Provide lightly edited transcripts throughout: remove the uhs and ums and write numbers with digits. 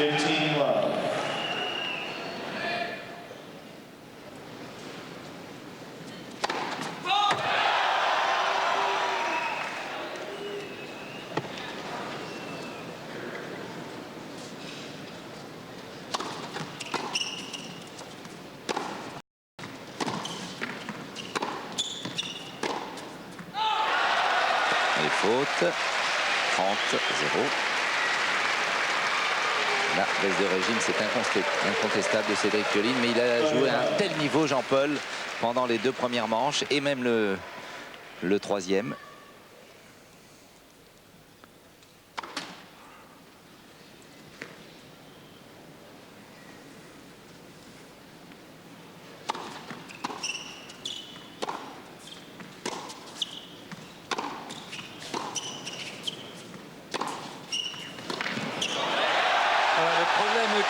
15 love. Les fautes, 30-0. La baisse de régime, c'est incontestable de Cédric Pioline, mais il a joué à un tel niveau, Jean-Paul, pendant les 2 premières manches et même le 3e.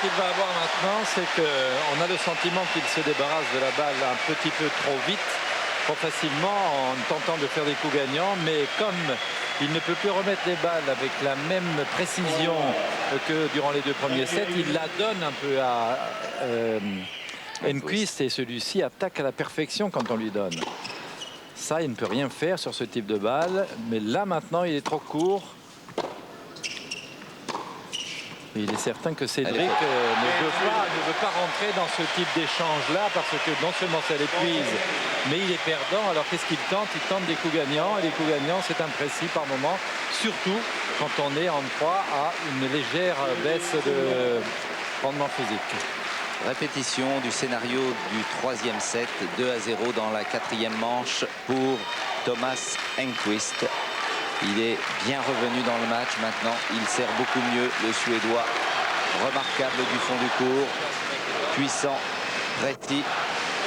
Qu'il va avoir maintenant, c'est qu'on a le sentiment qu'il se débarrasse de la balle un petit peu trop vite, trop facilement, en tentant de faire des coups gagnants, mais comme il ne peut plus remettre les balles avec la même précision que durant les 2 premiers sets, il la donne un peu à Enquist et celui-ci attaque à la perfection quand on lui donne. Ça, il ne peut rien faire sur ce type de balle, mais là maintenant il est trop court. Il est certain que Cédric ne veut pas rentrer dans ce type d'échange-là parce que non seulement ça l'épuise, mais il est perdant. Alors qu'est-ce qu'il tente? Il tente des coups gagnants et les coups gagnants c'est imprécis par moment, surtout quand on est en proie à une légère baisse de rendement physique. Répétition du scénario du 3e set, 2-0 dans la 4e manche pour Thomas Enquist. Il est bien revenu dans le match maintenant. Il sert beaucoup mieux le Suédois. Remarquable du fond du court. Puissant, précis.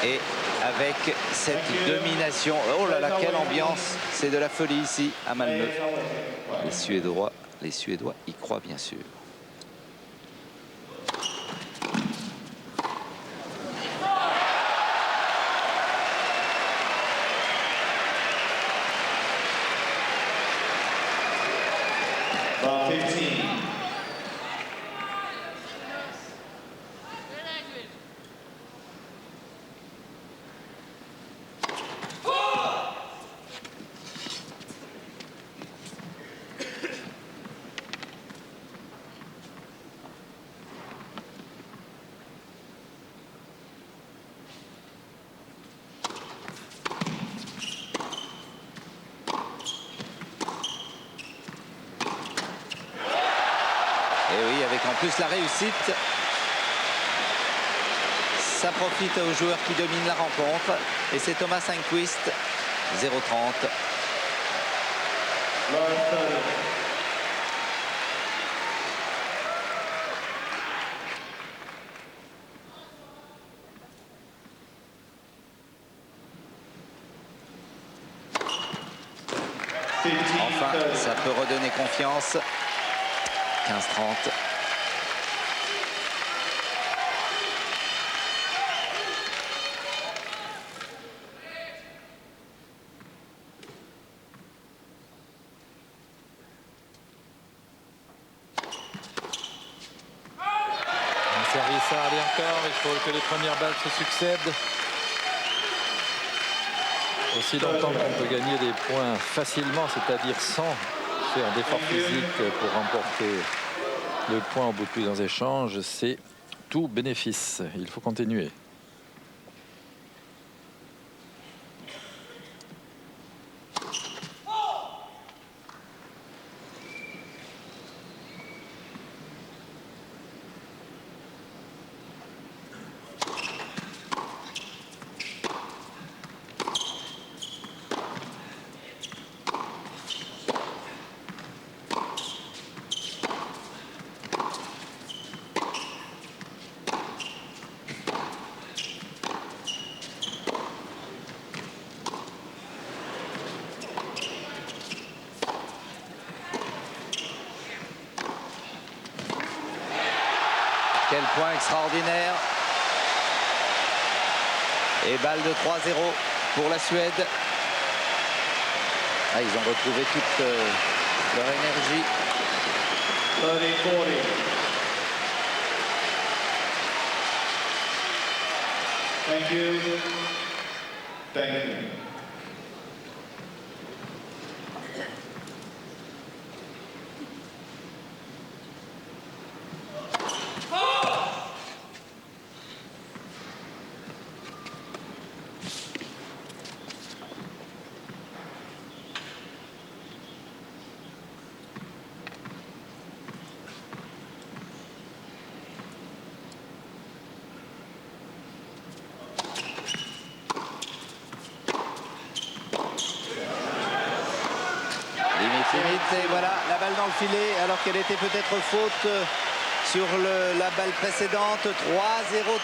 Et avec cette domination. Oh là là, quelle ambiance. C'est de la folie ici à Malmö. Les Suédois y croient bien sûr. Et oui, avec en plus la réussite, ça profite aux joueurs qui dominent la rencontre. Et c'est Thomas Enquist, 0-30. Enfin, ça peut redonner confiance. 15-30. Un service à aller encore. Il faut que les premières balles se succèdent. Aussi longtemps qu'on peut gagner des points facilement, c'est-à-dire sans faire d'efforts physiques pour remporter le point au bout de plusieurs échanges, c'est tout bénéfice. Il faut continuer. Quel point extraordinaire. Et balle de 3-0 pour la Suède. Ah, ils ont retrouvé toute leur énergie. Thank you. Thank you. Limite, et voilà la balle dans le filet alors qu'elle était peut-être faute sur la balle précédente. 3-0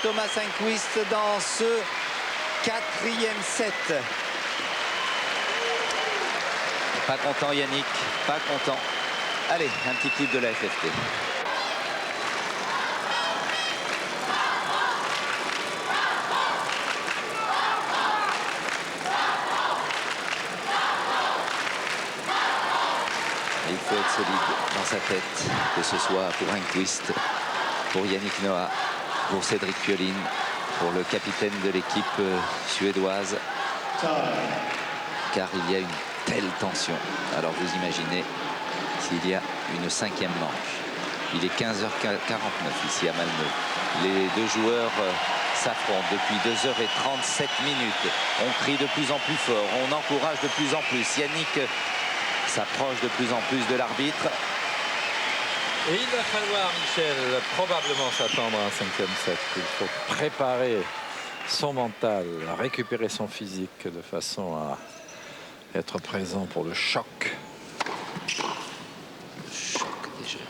Thomas Enquist dans ce 4e set. Pas content Yannick, pas content. Allez, un petit clip de la FFT. Il faut être solide dans sa tête, que ce soit pour Enquist, pour Yannick Noah, pour Cédric Pioline, pour le capitaine de l'équipe suédoise. Car il y a une telle tension. Alors vous imaginez s'il y a une 5e manche. Il est 15h49 ici à Malmö. Les deux joueurs s'affrontent depuis 2h37 minutes. On crie de plus en plus fort, on encourage de plus en plus. Yannick s'approche de plus en plus de l'arbitre. Et il va falloir, Michel, probablement s'attendre à un 5e set. Il faut préparer son mental, récupérer son physique de façon à être présent pour le choc. Choc déjà.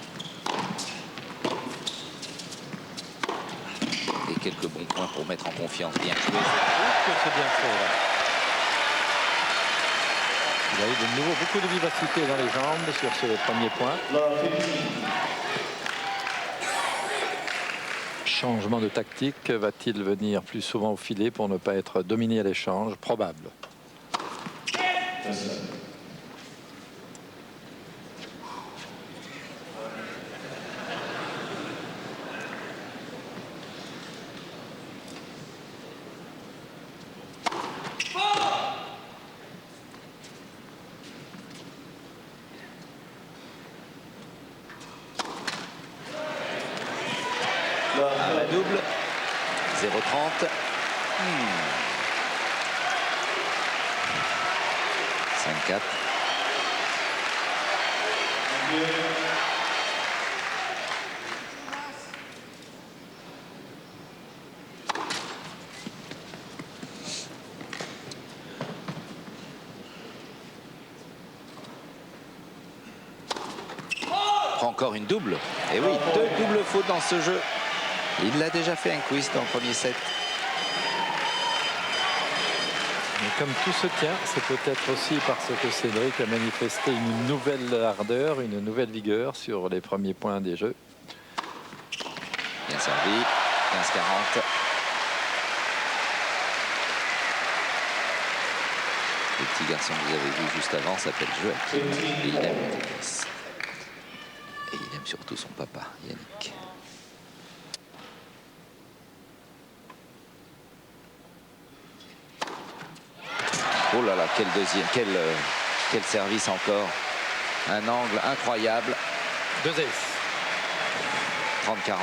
Et quelques bons points pour mettre en confiance. Bien joué. Que c'est bien fait là. Il a eu de nouveau beaucoup de vivacité dans les jambes sur ce premier point. Changement de tactique, va-t-il venir plus souvent au filet pour ne pas être dominé à l'échange? Probable. À la double. 0,30. 5-4. Prend encore une double. Et oui, 2 doubles fautes dans ce jeu. Il l'a déjà fait Enquist dans le premier set. Mais comme tout se tient, c'est peut-être aussi parce que Cédric a manifesté une nouvelle ardeur, une nouvelle vigueur sur les premiers points des jeux. Bien servi. 15-40. Le petit garçon que vous avez vu juste avant s'appelle Joachim. Et il aime le tennis. Et il aime surtout son papa, Yannick. Oh là là, quel deuxième, quel service encore. Un angle incroyable. 2 aces. 30-40.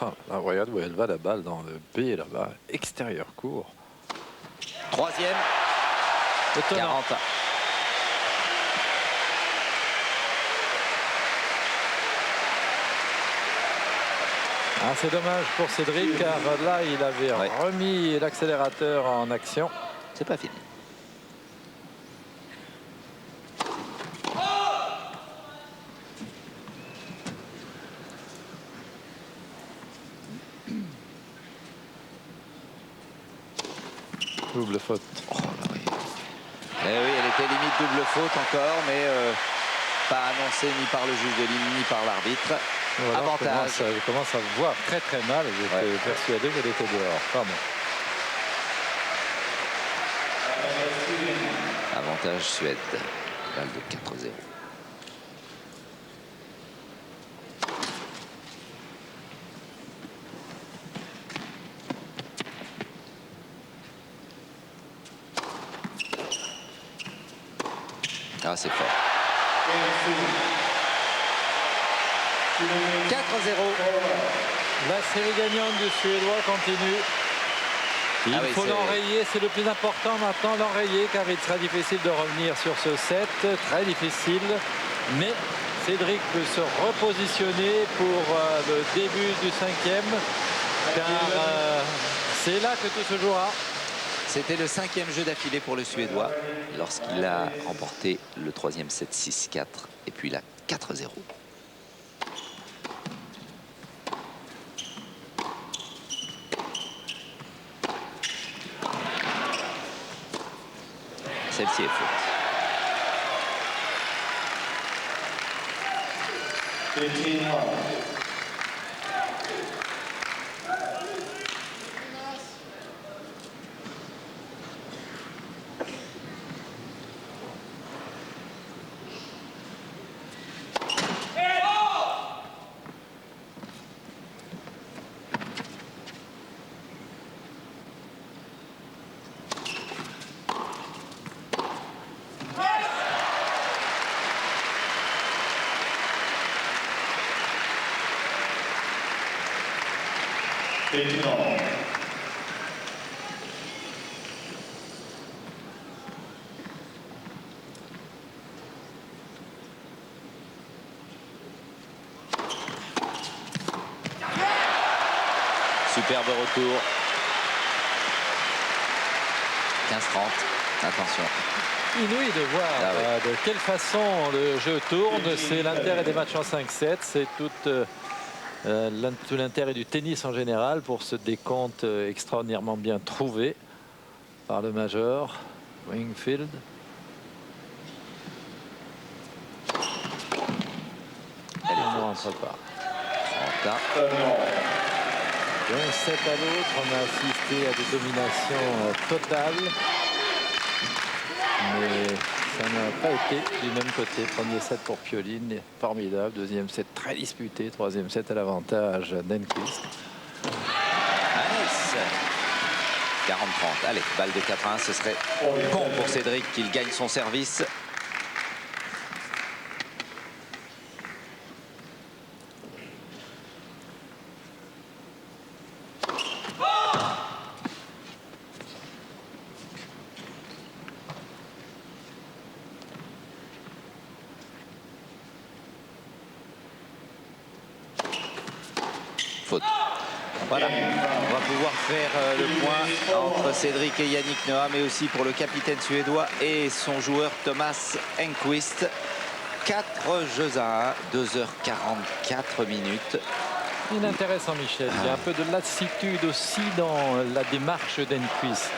Ah, là, regarde où elle va la balle dans le B là-bas. Extérieur court. 3e. Étonnant. 40. Ah, c'est dommage pour Cédric car là il avait remis l'accélérateur en action. C'est pas fini. Double faute. Oh là oui. Eh oui, elle était limite double faute encore, mais pas annoncée ni par le juge de ligne ni par l'arbitre. Voilà, Avantage. je commence à voir très très mal. J'étais persuadé qu'elle était dehors. Pardon. Avantage Suède. Balle de 4-0. Ah, c'est fort. 4-0. La série gagnante du Suédois continue. Il Ah oui, faut c'est- l'enrayer, c'est le plus important maintenant, l'enrayer, car il sera difficile de revenir sur ce set, très difficile. Mais Cédric peut se repositionner pour le début du 5e, car c'est là que tout se jouera. C'était le 5e jeu d'affilée pour le Suédois lorsqu'il a remporté le 3e set 6-4 et puis là 4-0. Celle-ci est faute. 15 love. Superbe retour. 15-30. Attention. Inouï de voir Ah oui. de quelle façon le jeu tourne. C'est l'intérêt des matchs en 5-7. C'est tout l'intérêt du tennis en général pour ce décompte extraordinairement bien trouvé par le major Wingfield. Elle est On ne faute. rentre pas. 30. D'un set à l'autre, on a assisté à des dominations totales. Mais ça n'a pas été du même côté. Premier set pour Pioline, formidable. Deuxième set très disputé. Troisième set à l'avantage d'Enquist. Nice. 40-30. Allez, balle de 4-1. Ce serait bon pour Cédric qu'il gagne son service. Faute. Voilà, on va pouvoir faire le point entre Cédric et Yannick Noah, mais aussi pour le capitaine suédois et son joueur Thomas Enquist. 4 jeux à 1, 2h44 minutes. Il est intéressant, Michel. Il y a un peu de lassitude aussi dans la démarche d'Enquist.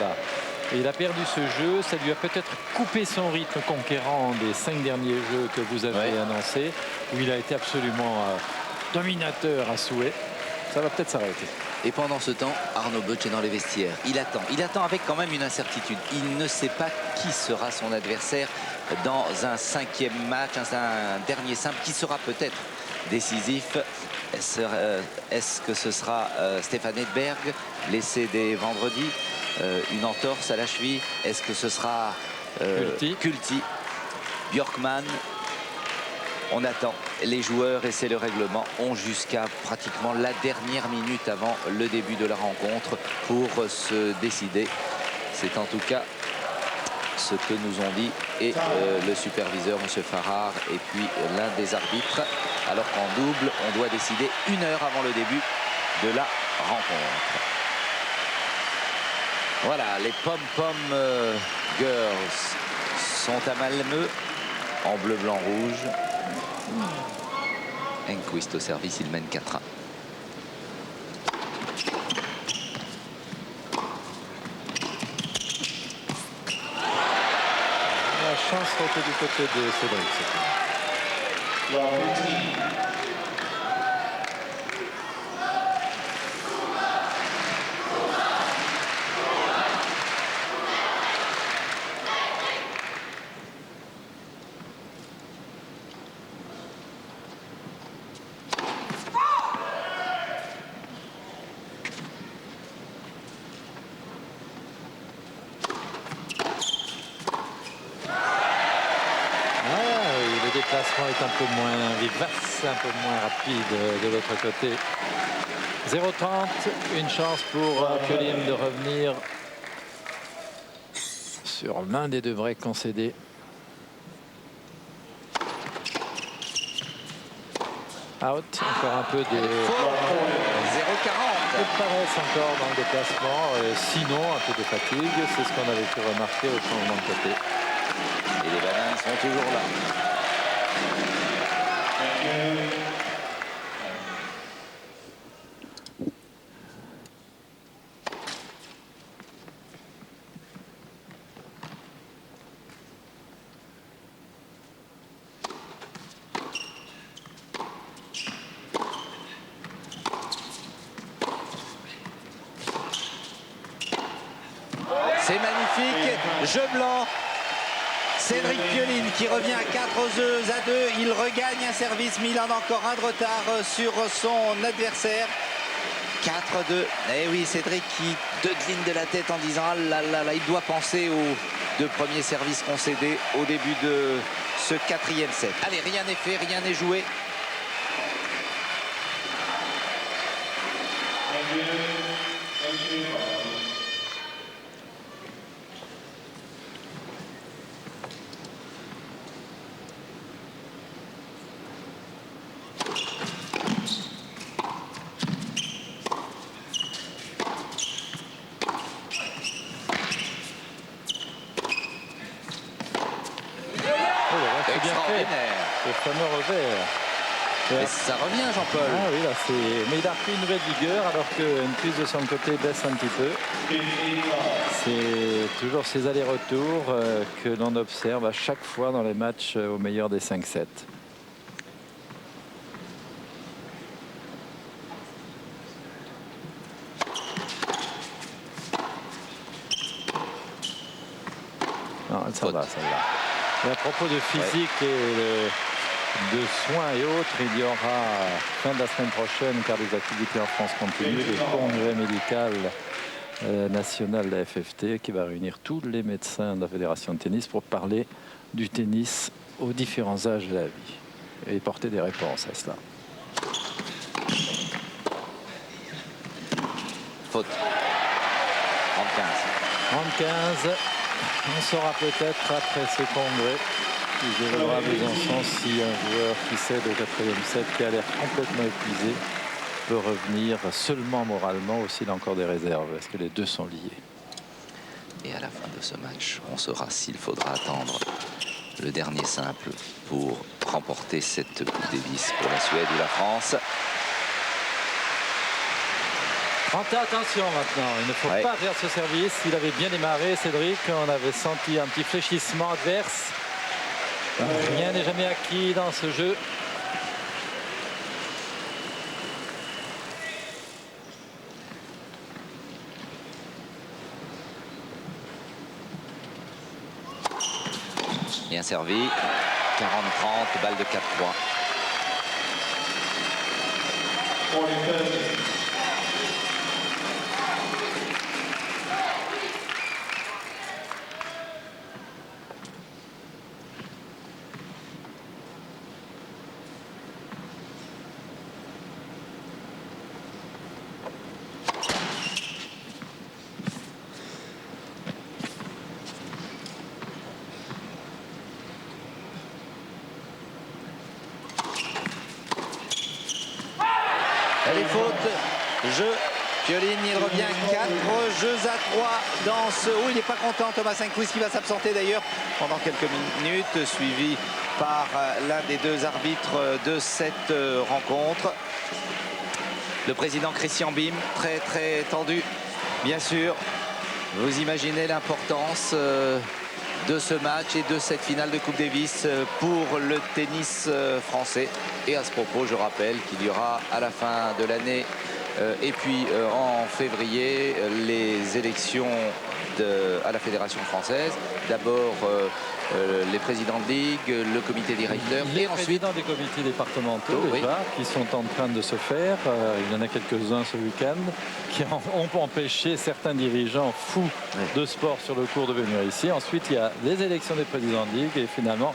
Et il a perdu ce jeu. Ça lui a peut-être coupé son rythme conquérant des 5 derniers jeux que vous avez annoncés, où il a été absolument dominateur à souhait. Ça va peut-être s'arrêter. Et pendant ce temps, Arnaud Butch est dans les vestiaires. Il attend avec quand même une incertitude. Il ne sait pas qui sera son adversaire dans un 5e match, un dernier simple qui sera peut-être décisif. Est-ce que ce sera Stéphane Edberg, blessé dès vendredi, une entorse à la cheville? Est-ce que ce sera Kulti, Björkman? On attend. Les joueurs, et c'est le règlement, ont jusqu'à pratiquement la dernière minute avant le début de la rencontre pour se décider. C'est en tout cas ce que nous ont dit et le superviseur, M. Farrar, et puis l'un des arbitres. Alors qu'en double, on doit décider 1 heure avant le début de la rencontre. Voilà, les pom-pom girls sont à Malmö en bleu, blanc, rouge. Enquist au service, il mène 4-1. La chance était du côté de Cédric. Love 15. déplacement est un peu moins vivace, un peu moins rapide de l'autre côté. 0,30, une chance pour Pioline de revenir sur l'un des deux breaks concédés. Out, encore un peu de 0,40. paresse encore dans le déplacement. Sinon, un peu de fatigue, c'est ce qu'on avait pu remarquer au changement de côté. Et les bananes sont toujours là. C'est magnifique, jeu blanc. Cédric Pioline qui revient à 4-2. Il regagne un service, mais il en a encore un de retard sur son adversaire. 4-2. Eh oui, Cédric qui dodeline de la tête en disant ah là là là, il doit penser aux deux premiers services concédés au début de ce quatrième set. Allez, rien n'est fait, rien n'est joué. Extraordinaire. Le fameux revers. Mais ça revient, Jean-Paul. Ah oui, là, mais il a repris une nouvelle vigueur alors qu'une prise de son côté baisse un petit peu. C'est toujours ces allers-retours que l'on observe à chaque fois dans les matchs au meilleur des 5-7. Non, elle s'en va, celle-là. Et à propos de physique et de soins et autres, il y aura fin de la semaine prochaine, car les activités en France continuent, le congrès médical national de la FFT qui va réunir tous les médecins de la Fédération de tennis pour parler du tennis aux différents âges de la vie et porter des réponses à cela. Faute. 35. On saura peut-être après ce congrès qui développera Besançon si un joueur qui cède au quatrième set qui a l'air complètement épuisé peut revenir seulement moralement ou s'il a encore des réserves. Est-ce que les deux sont liés? Et à la fin de ce match, on saura s'il faudra attendre le dernier simple pour remporter cette Coupe Davis pour la Suède ou la France. Attention maintenant, il ne faut pas faire ce service. Il avait bien démarré, Cédric. On avait senti un petit fléchissement adverse. Rien n'est jamais acquis dans ce jeu. Bien servi. 40-30, balle de 4-3. Les fautes, jeu, Pioline, il revient 4 jeux à 3 dans ce... Oh, il n'est pas content, Thomas Enquist qui va s'absenter d'ailleurs pendant quelques minutes, suivi par l'un des deux arbitres de cette rencontre. Le président Christian Bim, très très tendu, bien sûr. Vous imaginez l'importance de ce match et de cette finale de Coupe Davis pour le tennis français. Et à ce propos, je rappelle qu'il y aura à la fin de l'année et puis en février les élections à la Fédération française. D'abord les présidents de ligue, le comité directeur les et ensuite présidents des comités départementaux déjà, qui sont en train de se faire. Il y en a quelques-uns ce week-end qui ont empêché certains dirigeants fous de sport sur le cours de venir ici. Ensuite, il y a les élections des présidents de ligue et finalement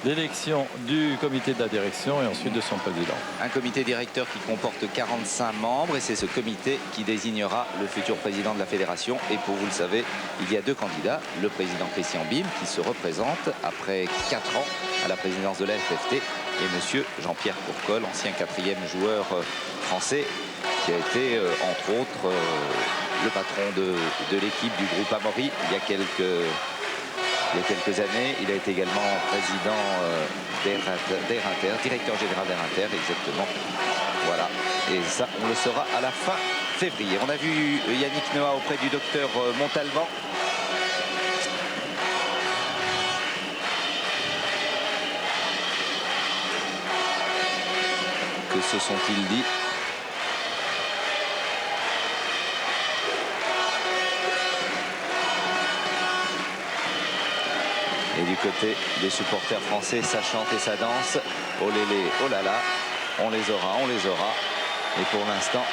l'élection du comité de la direction et ensuite de son président. Un comité directeur qui comporte 45 membres et c'est ce comité qui désignera le futur président de la fédération. Et pour vous le savez, il y a deux candidats, le président Christian Bim qui se représente après 4 ans à la présidence de la FFT et monsieur Jean-Pierre Courcol, ancien 4e joueur français qui a été entre autres le patron de l'équipe du groupe Amaury il y a quelques années. Il a été également président d'Air Inter, directeur général d'Air Inter, exactement. Voilà. Et ça, on le saura à la fin février. On a vu Yannick Noah auprès du docteur Montalvan. Que se sont-ils dit? Et du côté des supporters français, ça chante et ça danse. Oh lélé, oh là là, on les aura, on les aura. Et pour l'instant,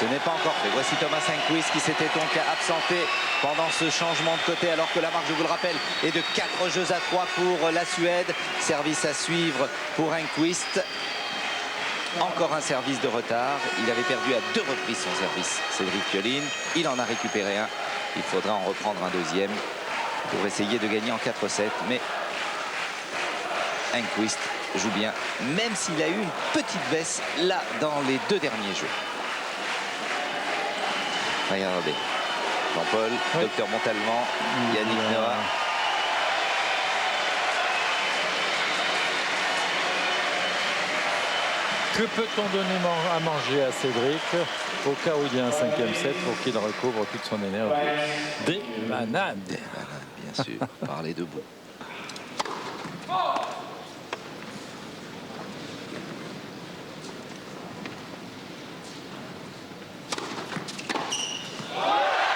ce n'est pas encore fait. Voici Thomas Enquist qui s'était donc absenté pendant ce changement de côté, alors que la marque, je vous le rappelle, est de 4 jeux à 3 pour la Suède. Service à suivre pour Enquist. Encore un service de retard. Il avait perdu à 2 reprises son service, Cédric Pioline. Il en a récupéré un. Il faudra en reprendre un deuxième pour essayer de gagner en 4-7. Mais Enquist joue bien, même s'il a eu une petite baisse là dans les 2 derniers jeux. Regardez. Jean-Paul, oui. Docteur Montalvan, Yannick Noah. Que peut-on donner à manger à Cédric au cas où il y a un 5e set pour qu'il recouvre toute son énergie? Des bananes. Des bananes, bien sûr, par les 2 bouts.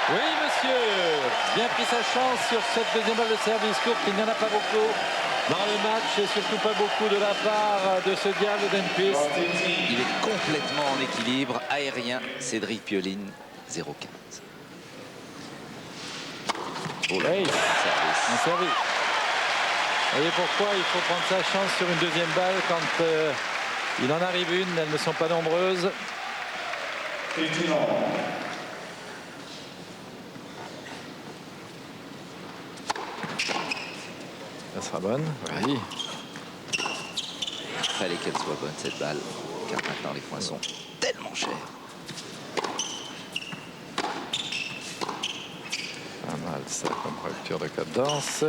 Oui, monsieur. Bien pris sa chance sur cette deuxième balle de service courte. Il n'y en a pas beaucoup dans le match et surtout pas beaucoup de la part de ce diable d'Enquist. Il est complètement en équilibre aérien. Cédric Pioline, 0,15. Oh là, Oui, service. un service. Vous voyez pourquoi il faut prendre sa chance sur une deuxième balle quand il en arrive une. Elles ne sont pas nombreuses. 15 all. Ça sera bonne. Oui. Il fallait qu'elle soit bonne cette balle, car maintenant les points sont tellement chers. Pas mal ça comme rupture de cadence.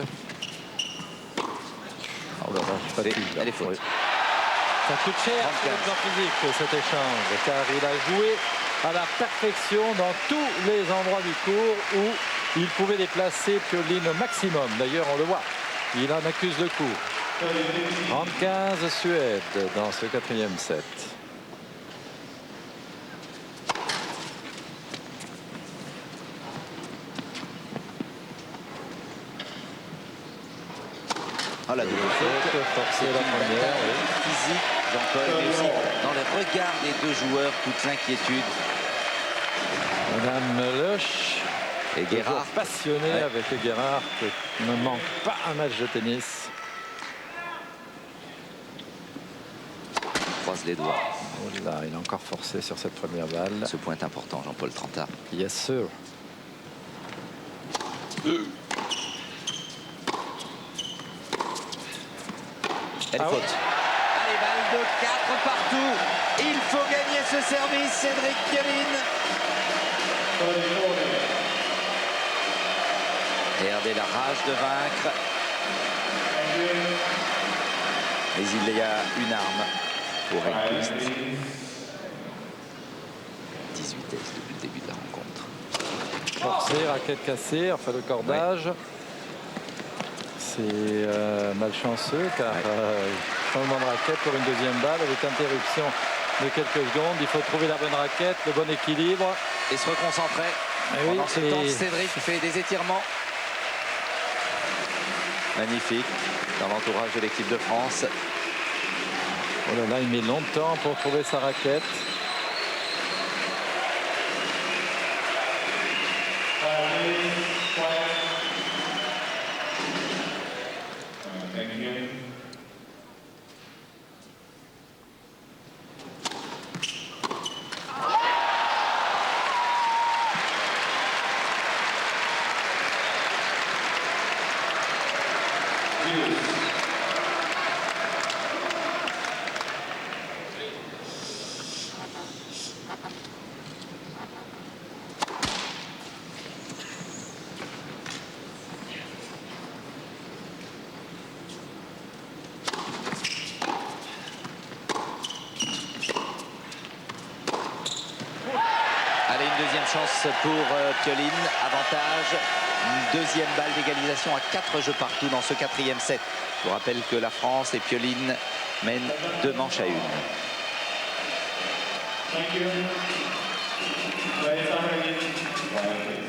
Oh là là, je fatigue, là. Elle est faute. Oui. Ça coûte cher sur le plan physique cet échange, car il a joué à la perfection dans tous les endroits du court où il pouvait déplacer Pioline au maximum. D'ailleurs, on le voit. Il en accuse le coup. 30-15 Suède dans ce 4e set. Ah, la double faute. Forcé la première. Oui. Physique, Jean-Paul, mais aussi dans les regards des 2 joueurs, toute l'inquiétude. Madame Loche. Et Guérard. Passionné Ouais. avec Guérard, qui ne manque pas un match de tennis. Croise les doigts. Oh là, il a encore forcé sur cette première balle. Ce point est important, Jean-Paul Trantard. Yes, sir. Elle faute. Allez, balle de 4 partout. Il faut gagner ce service, Cédric Pioline. Regardez la rage de vaincre. Mais il y a une arme pour Enquist. 18 S depuis le début de la rencontre. Forcé, raquette cassée, enfin le cordage. C'est malchanceux car changement de raquette pour une deuxième balle avec interruption de quelques secondes. Il faut trouver la bonne raquette, le bon équilibre. Et se reconcentrer. Et oui, Pendant ce temps, Cédric fait des étirements. Magnifique dans l'entourage de l'équipe de France. Oh là là, il met longtemps pour trouver sa raquette. Allez, une deuxième chance pour Pioline. Avantage. Une deuxième balle d'égalisation à 4 jeux partout dans ce 4e set. Je vous rappelle que la France et Pioline mènent 2 manches à 1. Thank you. Play time again. Quiet, please.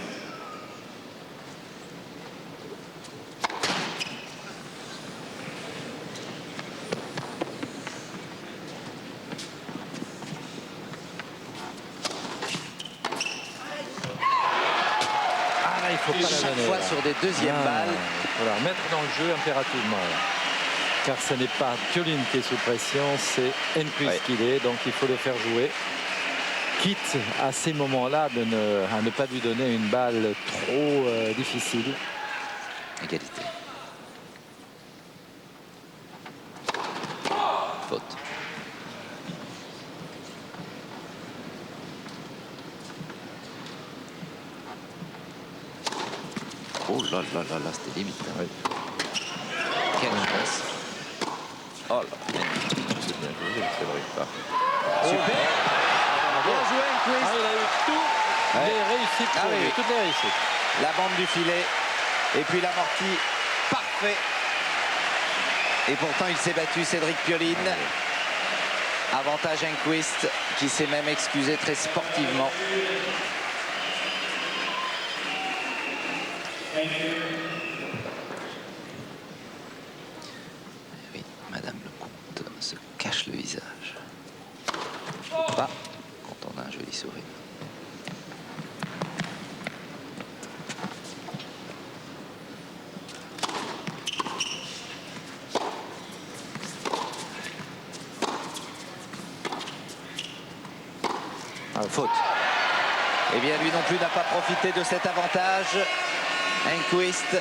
Ah, il faut pas la Chaque donner. fois là. sur des deuxièmes balles. Il faut la remettre dans le jeu impérativement. Là. Car ce n'est pas Pioline qui est sous pression, c'est Enquist Ouais. qui l'est, donc il faut le faire jouer. Quitte à ces moments-là à ne pas lui donner une balle trop difficile. Égalité. Faute. Oh là là là là, c'était limite. Hein. Oui. Quelle chance. Oh là, magnifique. C'est bien joué, c'est vrai. Super. Bien joué, Enquist. Ah, il a eu toutes les réussites, Ah pour oui, lui, oui. toutes les réussites. La bande du filet. Et puis l'amorti. Parfait. Et pourtant, il s'est battu, Cédric Pioline. Avantage Enquist, qui s'est même excusé très sportivement. Oui, Madame le comte se cache le visage. Pas quand on a un joli sourire. Faute. Eh bien, lui non plus n'a pas profité de cet avantage. Enquist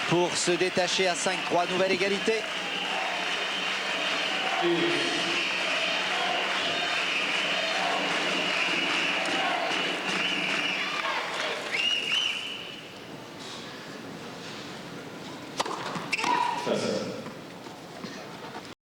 pour se détacher à 5-3. Nouvelle égalité.